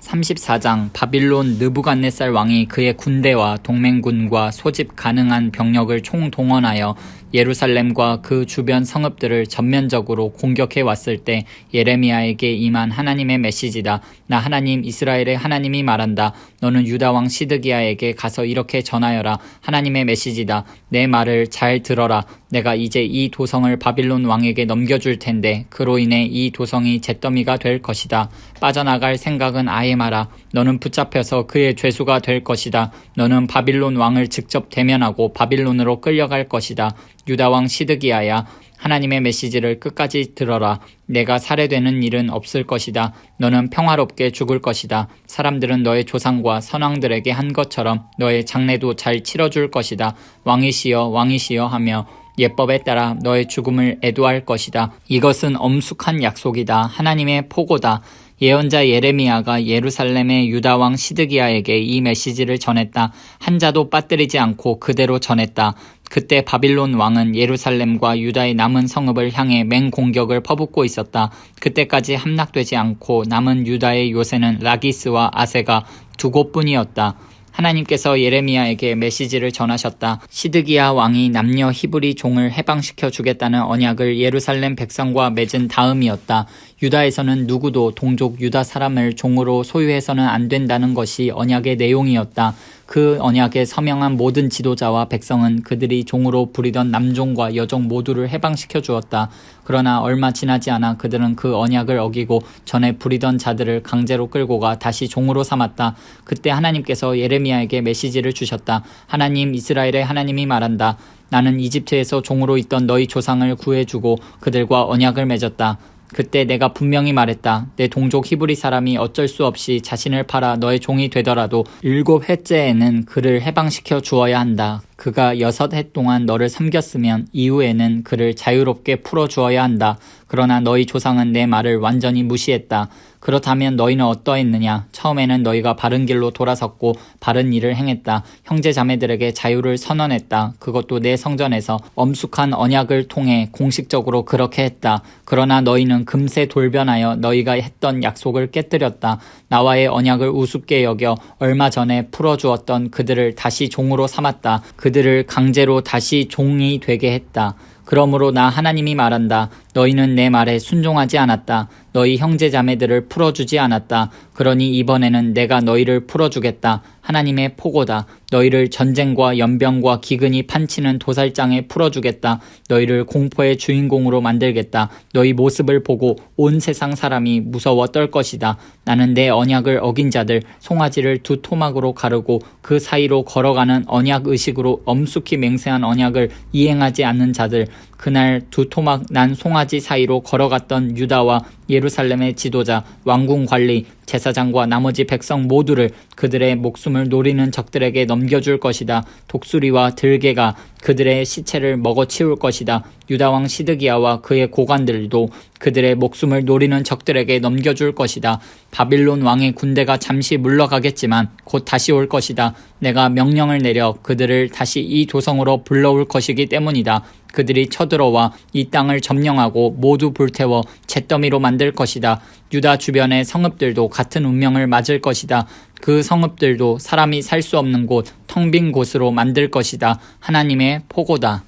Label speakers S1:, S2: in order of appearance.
S1: 34장 바빌론 느부갓네살 왕이 그의 군대와 동맹군과 소집 가능한 병력을 총동원하여 예루살렘과 그 주변 성읍들을 전면적으로 공격해 왔을 때 예레미야에게 임한 하나님의 메시지다. 나 하나님 이스라엘의 하나님이 말한다. 너는 유다 왕 시드기야에게 가서 이렇게 전하여라. 하나님의 메시지다. 내 말을 잘 들어라. 내가 이제 이 도성을 바빌론 왕에게 넘겨줄 텐데 그로 인해 이 도성이 잿더미가 될 것이다. 빠져나갈 생각은 아예 마라. 너는 붙잡혀서 그의 죄수가 될 것이다. 너는 바빌론 왕을 직접 대면하고 바빌론으로 끌려갈 것이다. 유다 왕 시드기야야, 하나님의 메시지를 끝까지 들어라. 내가 살해되는 일은 없을 것이다. 너는 평화롭게 죽을 것이다. 사람들은 너의 조상과 선왕들에게 한 것처럼 너의 장례도 잘 치러줄 것이다. 왕이시여 왕이시여 하며 예법에 따라 너의 죽음을 애도할 것이다. 이것은 엄숙한 약속이다. 하나님의 포고다. 예언자 예레미야가 예루살렘의 유다 왕 시드기야에게 이 메시지를 전했다. 한 자도 빠뜨리지 않고 그대로 전했다. 그때 바빌론 왕은 예루살렘과 유다의 남은 성읍을 향해 맹공격을 퍼붓고 있었다. 그때까지 함락되지 않고 남은 유다의 요새는 라기스와 아세가 두 곳뿐이었다. 하나님께서 예레미야에게 메시지를 전하셨다. 시드기야 왕이 남녀 히브리 종을 해방시켜 주겠다는 언약을 예루살렘 백성과 맺은 다음이었다. 유다에서는 누구도 동족 유다 사람을 종으로 소유해서는 안 된다는 것이 언약의 내용이었다. 그 언약에 서명한 모든 지도자와 백성은 그들이 종으로 부리던 남종과 여종 모두를 해방시켜 주었다. 그러나 얼마 지나지 않아 그들은 그 언약을 어기고 전에 부리던 자들을 강제로 끌고 가 다시 종으로 삼았다. 그때 하나님께서 예레미야에게 메시지를 주셨다. 하나님 이스라엘의 하나님이 말한다. 나는 이집트에서 종으로 있던 너희 조상을 구해주고 그들과 언약을 맺었다. 그때 내가 분명히 말했다. 내 동족 히브리 사람이 어쩔 수 없이 자신을 팔아 너의 종이 되더라도 7회째에는 그를 해방시켜 주어야 한다. 그가 6해 동안 너를 섬겼으면 이후에는 그를 자유롭게 풀어주어야 한다. 그러나 너희 조상은 내 말을 완전히 무시했다. 그렇다면 너희는 어떠했느냐? 처음에는 너희가 바른 길로 돌아섰고 바른 일을 행했다. 형제 자매들에게 자유를 선언했다. 그것도 내 성전에서 엄숙한 언약을 통해 공식적으로 그렇게 했다. 그러나 너희는 금세 돌변하여 너희가 했던 약속을 깨뜨렸다. 나와의 언약을 우습게 여겨 얼마 전에 풀어주었던 그들을 다시 종으로 삼았다. 그들을 강제로 다시 종이 되게 했다. 그러므로 나 하나님이 말한다. 너희는 내 말에 순종하지 않았다. 너희 형제 자매들을 풀어주지 않았다. 그러니 이번에는 내가 너희를 풀어주겠다. 하나님의 포고다. 너희를 전쟁과 연병과 기근이 판치는 도살장에 풀어주겠다. 너희를 공포의 주인공으로 만들겠다. 너희 모습을 보고 온 세상 사람이 무서워 떨 것이다. 나는 내 언약을 어긴 자들 송아지를 두 토막으로 가르고 그 사이로 걸어가는 언약 의식으로 엄숙히 맹세한 언약을 이행하지 않는 자들, 그날 두 토막 난 송아지 사이로 걸어갔던 유다와 예루살렘의 지도자, 왕궁 관리, 제사장과 나머지 백성 모두를 그들의 목숨을 노리는 적들에게 넘겨줄 것이다. 독수리와 들개가 그들의 시체를 먹어치울 것이다. 유다왕 시드기야와 그의 고관들도 그들의 목숨을 노리는 적들에게 넘겨줄 것이다. 바빌론 왕의 군대가 잠시 물러가겠지만 곧 다시 올 것이다. 내가 명령을 내려 그들을 다시 이 도성으로 불러올 것이기 때문이다. 그들이 쳐들어와 이 땅을 점령하고 모두 불태워 잿더미로 만들 것이다. 유다 주변의 성읍들도 같은 운명을 맞을 것이다. 그 성읍들도 사람이 살 수 없는 곳, 텅 빈 곳으로 만들 것이다. 하나님의 포고다.